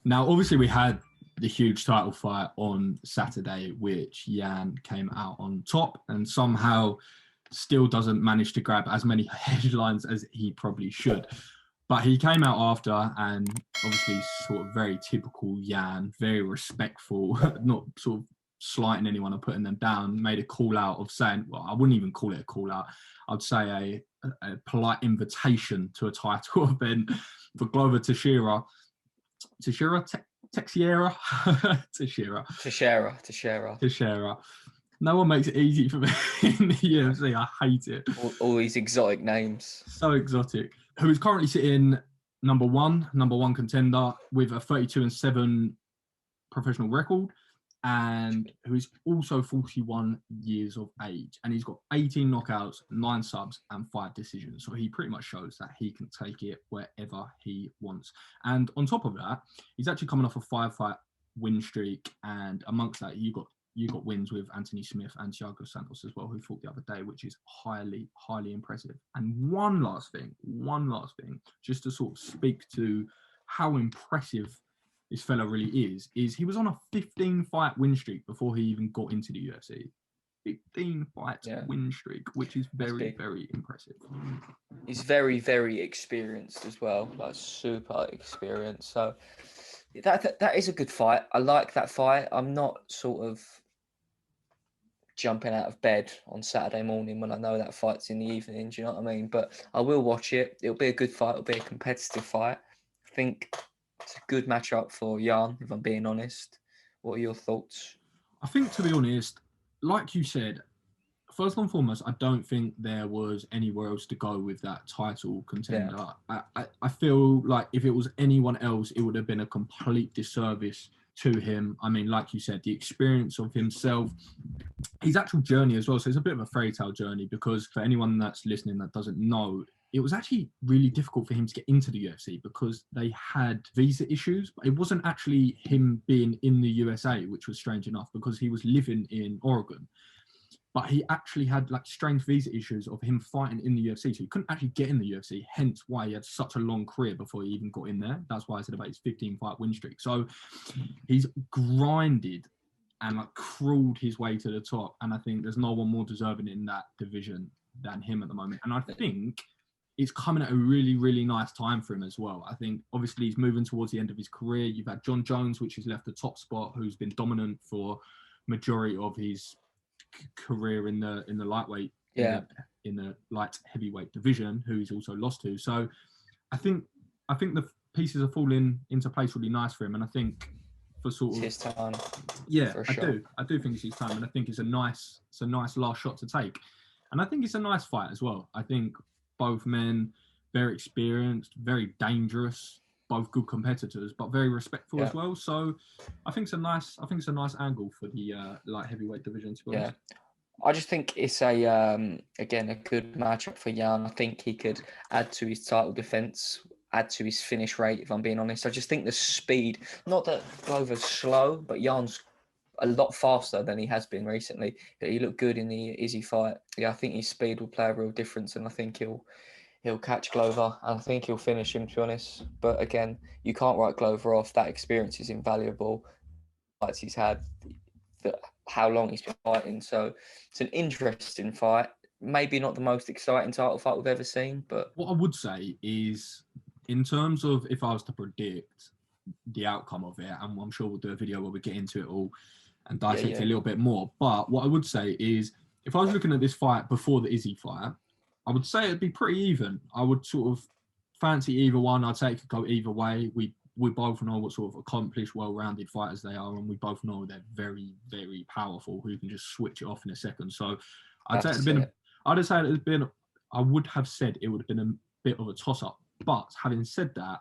Now, obviously, we had the huge title fight on Saturday, which Jan came out on top and somehow still doesn't manage to grab as many headlines as he probably should. But he came out after and obviously sort of very typical Jan, very respectful, not sort of slighting anyone or putting them down, made a call out of saying, well, I wouldn't even call it a call out. I'd say a polite invitation to a title event for Glover Texeira. Texeira? No one makes it easy for me in the UFC. I hate it. All these exotic names. So exotic. Who is currently sitting number one contender with a 32-7 professional record, and who is also 41 years of age. And he's got 18 knockouts, 9 subs, and 5 decisions. So he pretty much shows that he can take it wherever he wants. And on top of that, he's actually coming off a 5-fight win streak. And amongst that, you got wins with Anthony Smith and Thiago Santos as well, who fought the other day, which is highly, highly impressive. And one last thing, just to sort of speak to how impressive this fella really is he was on a 15-fight win streak before he even got into the UFC. 15-fight win streak, which is very, very impressive. He's very, very experienced as well, like super experienced. So that is a good fight. I like that fight. I'm not sort of jumping out of bed on Saturday morning when I know that fight's in the evening. Do you know what I mean? But I will watch it. It'll be a good fight. It'll be a competitive fight. I think it's a good matchup for Jan, if I'm being honest. What are your thoughts? I think, to be honest, like you said, first and foremost, I don't think there was anywhere else to go with that title contender. Yeah. I feel like if it was anyone else, it would have been a complete disservice to him. I mean, like you said, the experience of himself, his actual journey as well. So it's a bit of a fairy tale journey, because for anyone that's listening that doesn't know, it was actually really difficult for him to get into the UFC because they had visa issues. But it wasn't actually him being in the USA, which was strange enough, because he was living in Oregon. But he actually had like strange visa issues of him fighting in the UFC. So he couldn't actually get in the UFC, hence why he had such a long career before he even got in there. That's why I said about his 15-fight win streak. So he's grinded and like crawled his way to the top. And I think there's no one more deserving in that division than him at the moment. And I think it's coming at a really, really nice time for him as well. I think obviously he's moving towards the end of his career. You've had Jon Jones, which has left the top spot, who's been dominant for majority of his career in the lightweight, in the light heavyweight division, who he's also lost to. So I think the pieces are falling into place really nice for him, and I think for sort of his time. Yeah, I do think it's his time, and I think it's a nice last shot to take, and I think it's a nice fight as well. I think both men very experienced, very dangerous, both good competitors, but very respectful as well. So I think it's a nice angle for the light heavyweight division, to be honest. I just think it's again a good matchup for Jan. I think he could add to his title defense, add to his finish rate, if I'm being honest. I just think the speed, not that Glover's slow, but Jan's a lot faster than he has been recently. He looked good in the Izzy fight. Yeah, I think his speed will play a real difference, and I think he'll catch Glover, and I think he'll finish him, to be honest. But again, you can't write Glover off. That experience is invaluable. Fights he's had, how long he's been fighting. So it's an interesting fight. Maybe not the most exciting title fight we've ever seen, but what I would say is, in terms of if I was to predict the outcome of it, and I'm sure we'll do a video where we get into it all and dissect it a little bit more. But what I would say is, if I was looking at this fight before the Izzy fight, I would say it'd be pretty even. I would sort of fancy either one. I'd say it could go either way. We both know what sort of accomplished, well-rounded fighters they are, and we both know they're very, very powerful, who can just switch it off in a second. So I would have said it would have been a bit of a toss-up. But having said that,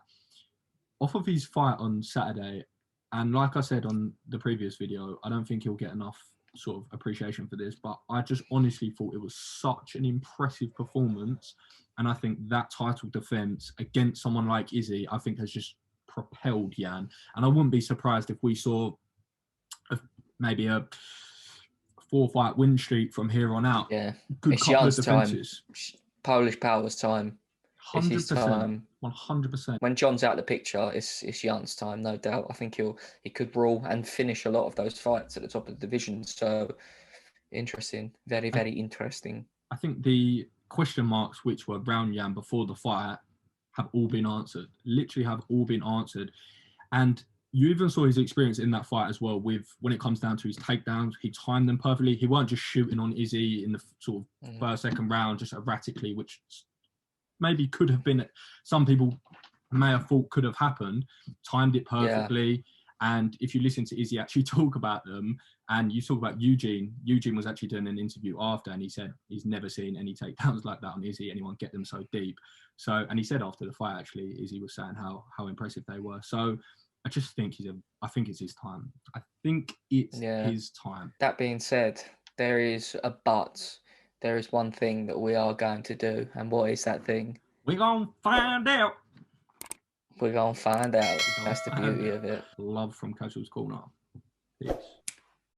off of his fight on Saturday, and like I said on the previous video, I don't think he'll get enough sort of appreciation for this, but I just honestly thought it was such an impressive performance, and I think that title defense against someone like Izzy, I think has just propelled Jan, and I wouldn't be surprised if we saw maybe a 4-fight win streak from here on out. Yeah, good it's couple Jan's of defenses. time. Polish Power's time. It's his 100%. time. 100%. When Jon's out of the picture, it's Jan's time, no doubt. I think he could rule and finish a lot of those fights at the top of the division. So interesting, very, very interesting. I think the question marks which were around Jan before the fight have all been answered. Literally have all been answered. And you even saw his experience in that fight as well with when it comes down to his takedowns. He timed them perfectly. He weren't just shooting on Izzy in the sort of first, second round, just erratically, which maybe could have been, some people may have thought could have happened. Timed it perfectly. Yeah. And if you listen to Izzy actually talk about them, and you talk about Eugene was actually doing an interview after, and he said he's never seen any takedowns like that on Izzy, anyone get them so deep. So, and he said after the fight, actually, Izzy was saying how impressive they were. So I just think I think it's his time. I think it's his time. That being said, there is a but. There is one thing that we are going to do. And what is that thing? We're going to find out. We're going to find out. That's the beauty of it. Love from Casual's Corner. Peace.